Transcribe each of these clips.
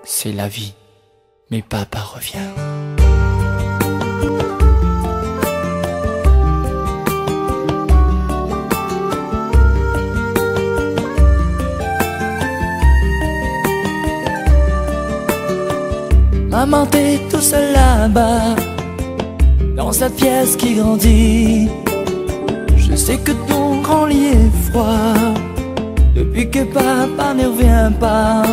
c'est la vie, mais papa revient. Maman, t'es tout seul là-bas, dans cette pièce qui grandit. Je sais que ton grand lit est froid, depuis que papa ne revient pas.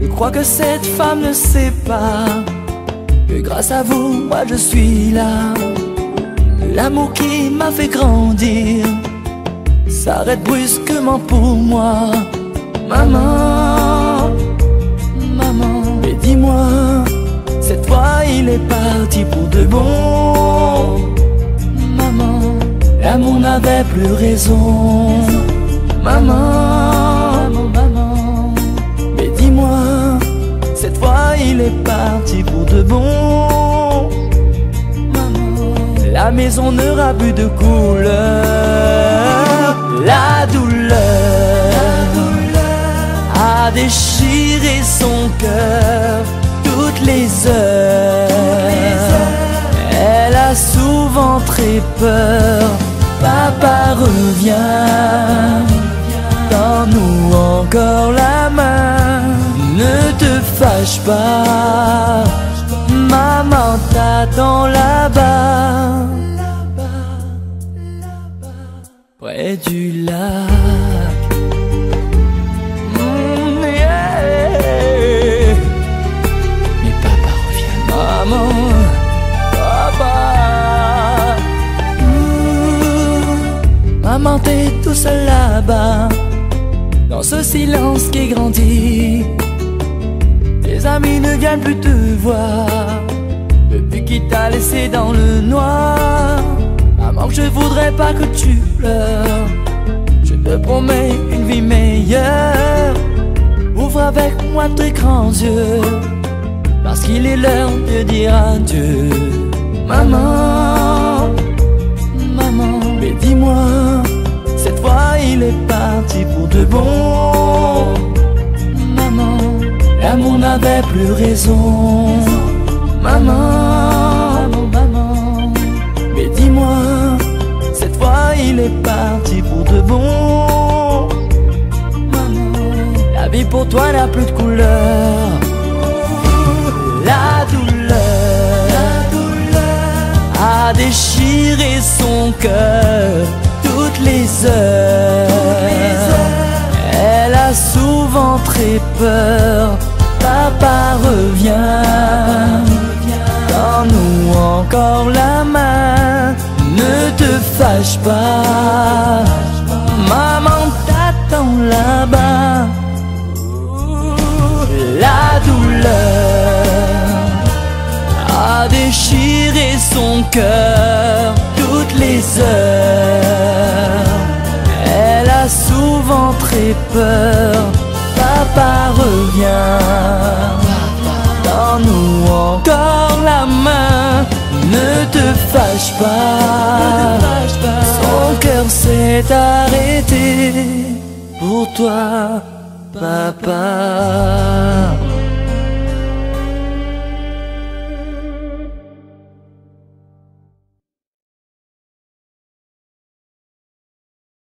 Je crois que cette femme ne sait pas que grâce à vous, moi je suis là. L'amour qui m'a fait grandir s'arrête brusquement pour moi. Maman, maman, mais dis-moi, cette fois il est parti pour de bon. Maman, l'amour n'avait plus raison. Maman, maman, mais dis-moi, cette fois il est parti pour de bon. Maman, la maison n'aura plus de couleur. La douleur a déchiré son cœur toutes les heures. Elle a souvent très peur. Papa revient, donne-nous encore la main. Ne te fâche pas, maman t'attend là-bas, près du lac. Yeah. Mais papa revient. Maman, papa. Maman, t'es tout seul là-bas, dans ce silence qui grandit. Tes amis ne viennent plus te voir, depuis qu'il t'a laissé dans le noir. Maman, je voudrais pas que tu pleures, je te promets une vie meilleure. Ouvre avec moi tes grands yeux, parce qu'il est l'heure de dire adieu. Maman, maman, mais dis-moi, cette fois il est parti pour de bon. Maman, l'amour n'avait plus raison. Maman, maman, mais dis-moi, cette fois il est parti pour de bon. Maman, la vie pour toi n'a plus de couleur. La douleur a déchiré son cœur toutes les heures. Elle a souvent très peur. Papa revient, donne-nous encore la main. Ne te fâche pas, maman t'attend là-bas. La douleur a déchiré son cœur toutes les heures. Elle a souvent très peur. Papa revient, donne-nous encore la main. Ne te fâche pas, son cœur s'est arrêté pour toi, papa.